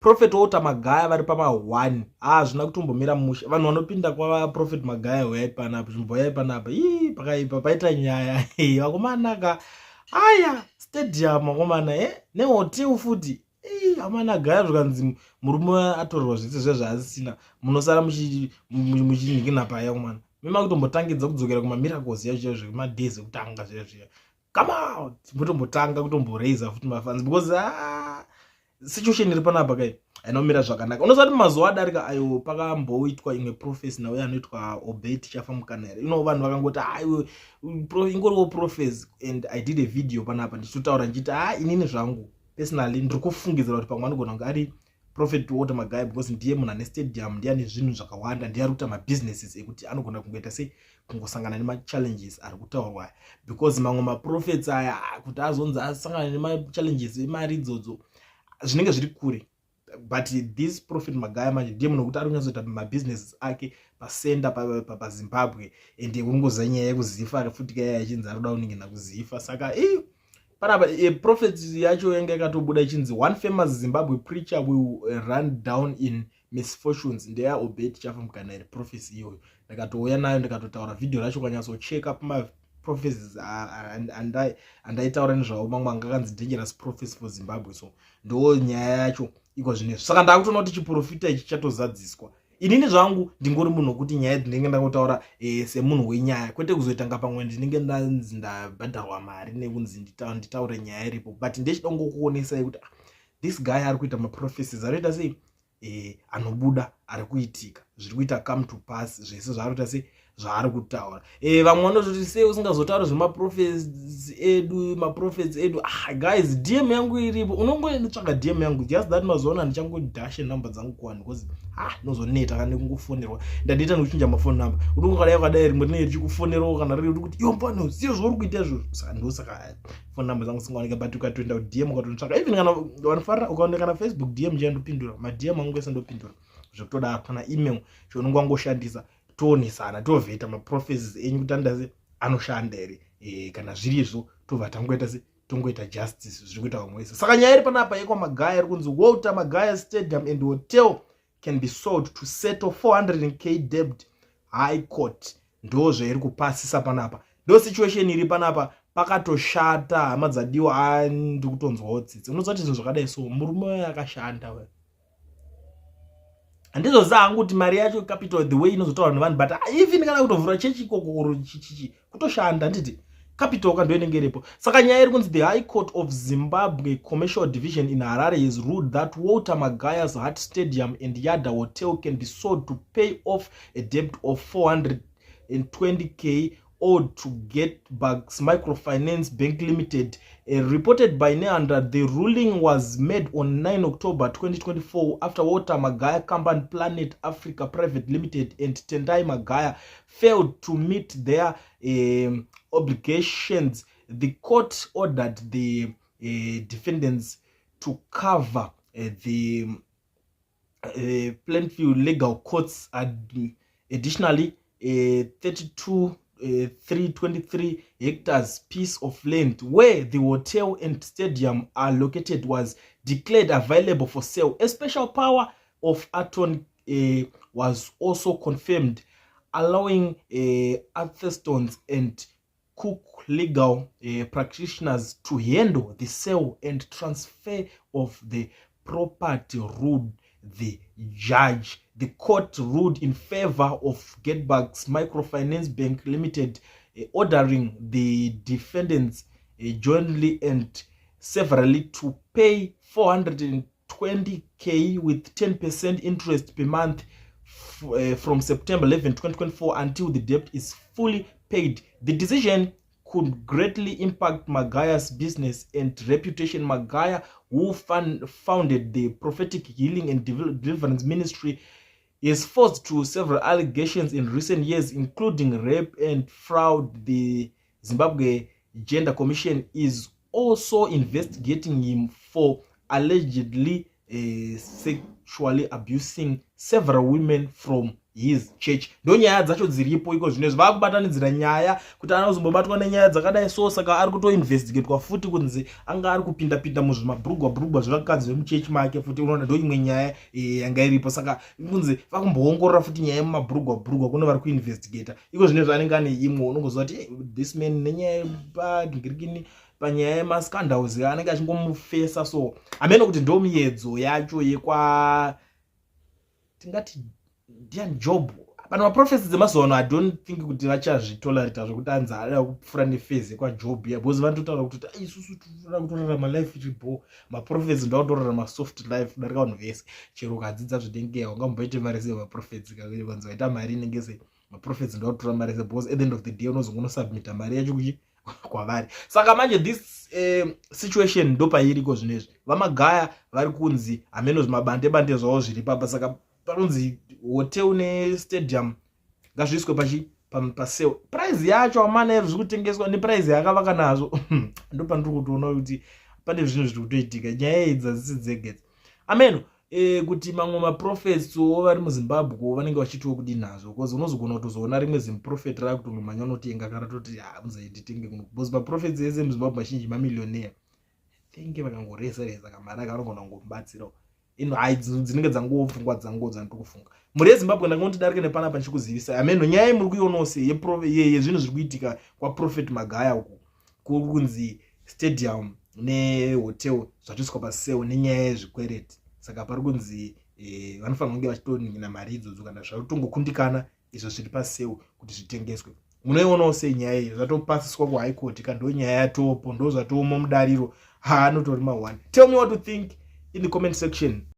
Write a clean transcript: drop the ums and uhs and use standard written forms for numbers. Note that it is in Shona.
Prophet Walter Magaya vari pama 1 zvina kutombomira musha vanhu vanopinda kwa Prophet Magaya huyai panapa zvimboyai panapa pakaipa paita nyaya vakomanaka aya stadium vakomana nehotel futi amana gaya zvikanzi murume atorerwa zvese zvezvaasisina munosara muchinhingina paya komana mema kutombotangidza kudzokera kumamiracles yacho zvemadhays ekutanga zvezviya come out mutombotanga kutomboraisa futi mafans because situation iri panapa kai ainomira zvakanaka unosati mazuva adarika ayo pakamboitwa imwe profesi nauye anoitwa obey tichafa mukanere vanhu vakangoti ingoriwo profesi and I did a video panapa ndichitotaura ndichiti inini zvangu personally ndiri kufungidzira kuti pamwe anogona kunge ari Prophet Walter Magaya because ndiye munhu ane stadium ndiye ane zvinhu zvakawanda ndiye ari kuita mabusinesses ekuti anogona kungoita sei kungosangana nemachallenges ari kutaurwa because mamwe maprofets aya kuti azonzi asangana nemachallenges emari idzodzo zvinenge zviri kure. But this Prophet Magaya manje ndiye munhu kuti ari kunyazoita mabusinesses ake pasenda paZimbabwe ende kungoza nyaya yekuzifa futi kaya yachinzi ari kuda kuningina kuzifa saka panapa prophets yacho yanga yakatobuda ichinzi one famous Zimbabwe preacher will run down in misfortunes ndeya obey tichafa mukanere prophecy iyoyo ndakatouya nayo ndikatotaura video racho kwanyatsocheka pama prophecies andaitaura nezvavo mamwe anga kanzi dangerous prophecy for Zimbabwe so ndo nyaya yacho iko zvinezvi saka ndakutoona kuti chiprofita ichi chatozadziswa inini zvangu ndingori munhu kuti nyaya ndinenge ndakotaura semunhu wenyaya kwete kuzoitanga pamwe ndinenge ndanzi ndabhadharwa mari nekunzi nditaure nyaya iripo but ndechida kungokuonesai kuti this guy ari kuita maprofecies anoita sei anobuda ari kuitika zviri kuita come to pass zvese zvaari kuita sei zvaari kutaura vamwe vanozoti sei usingazotaura zvemaprofets edu guys DM yangu iripo unongotsvaga DM yangu just that mazoona ndichangodashe number dzangu kuvanhu because nozoneta kana kungofonerwa ndadita nokuchinja mafoni number unongokadai wakadai rimwe rinenge richikufonerawo kana riri kuti iyo pano siyo zvauri kuita izvo saka ndosaka phone number dzangu singaoneka but ukatoenda DM ukatotsvaga even kana wanofarira ukaoneka na Facebook DM ndopindura madm angu ese ndopindura zvekutodaro kana email chaunongoshandisa tonisana tovheta maprofecies enyu kuti andaze anoshanda here kana zviri izvo tobva tangoita se tongoita justice zviri kuita vamwe vese saka nyaya iri panapa yekwa Magaya iri kunzi Walter Magaya Stadium and Hotel can be sold to settle 400k debt high court ndo zvairi kupasisa panapa ndo situation iri panapa pakatoshata hama dzadiwa ndiri kutonzwawo tsitsi unozoti zvinhu zvakadai so murume akashanda we handizvo zangu kuti mari yacho capital the way inozotaura nevanhu but even kana kutovhura chechi ikoko chichi kutoshanda nditi capital kandoinenge iripo saka nyaya iri kunzi the High Court of Zimbabwe Commercial Division in Harare has ruled that Walter Magaya's Hart Stadium and Yada Hotel can be sold to pay off a debt of 420k owed to Getbugs Microfinance Bank Limited. Reported by Neander, the ruling was made on 9 October 2024 after Walter Magaya Company Planet Africa Private Limited and Tendai Magaya failed to meet their obligations. The court ordered the defendants to cover the Plainview legal costs. Additionally, 323 hectares piece of land where the hotel and stadium are located was declared available for sale. A special power of attorney was also confirmed, allowing Atherstones and Cook legal practitioners to handle the sale and transfer of the property, ruled the judge. The court ruled in favor of Getbugs Microfinance Bank Limited, ordering the defendants jointly and severally to pay 420k with 10% interest per month from September 11, 2024 until the debt is fully paid. The decision could greatly impact Magaya's business and reputation. Magaya, who founded the Prophetic Healing and Deliverance Ministry, is forced to several allegations in recent years, including rape and fraud. The Zimbabwe Gender Commission is also investigating him for allegedly sexually abusing several women from his church. Ndo nyaya dzacho dziripo iko zvinezvi vakubatanidzira nyaya kuti anozombobatwa nenyaya dzakadai so, saka ari kutoinvestigatwa futi kunzi anga ari kupinda zvimabhurugwa zvevakadzi vemuchechi make futi. Unoona ndo imwe nyaya yanga iripo, saka kunzi vakumboongorora futi nyaya yemumabhurugwa kuno vari kuinvestigata iko zvinezvi anenge ane imwe. Unongoziva kuti this man nenyaya yepagirikini panyaya yemascandals anenge achingomufesa, so ameno kuti ndo miedzo yacho yekwa tingati ndiani Job. Pana maprofesi dzemazuva ano I don't think kuti vachazvitolerata zvokuti anzi ada kupfuura nefezi kwaJob ya, because vanototaura kuti isusu tinoda kutorarama life ichipo, maprofesi ndo akutorarama soft life kudarika vanhu vese. Chero ukadzidza zvidengea ungamboite mari sei maprofesi kakuri vanzi vaita mari inenge sei maprofesi ndo akutora mari sei, because at the end of the day unozonga unosubmita mari yacho kuchi kwavari. Saka manje this situation ndo pairiko zvinezvi. Vamagaya vari kunzi ameno zvimabande zvavo zviri papa, saka parunzi hotel nestadium ngazviiswe pasale. Price yacho amana iri zvikutengeswa neprice yakavaka nazo ndo pandiri kutoona kuti pane zvinhu zviri kutoitika. Nyaya idzi hadzisi dzegedza ameno kuti mamwe maprofetso vari muZimbabwe vanenge vachitiwo kudii nazvo, because unozogona kutozoona rimwe zimuprofeti rakutondomanya unotenga kana toti muzanditenge kuno, because maprofetsi ese muZimbabwe mazhinji mamilionaire. Tenge vakangoreza kamari akarongoona kungomubatsirawo. Ino dzinenge dzangopfungwa dzangu dzandikufunga. Muri yeZimbabwe ndangoti darike nepanapa ndichikuzivisa ameno nyaya muri kuionawo sei yezvinhu zviri kuitika kwaProfet Magaya uku kunzi stadium nehotel zvatiiswa pasale nenyaya yezvikwereti. Saka pari kunzi vanofanira kunge vachitoningira mari idzodzo kana zvakutongokundikana izvo zviri pasale kuti zvitengeswe. Munoionawo sei nyaya iyi? Zvatopasiswa kuHigh Court ka ndo nyaya yatopo, ndo zvatooma mudariro. Anotori ma1. Tell me what you think in the comment section.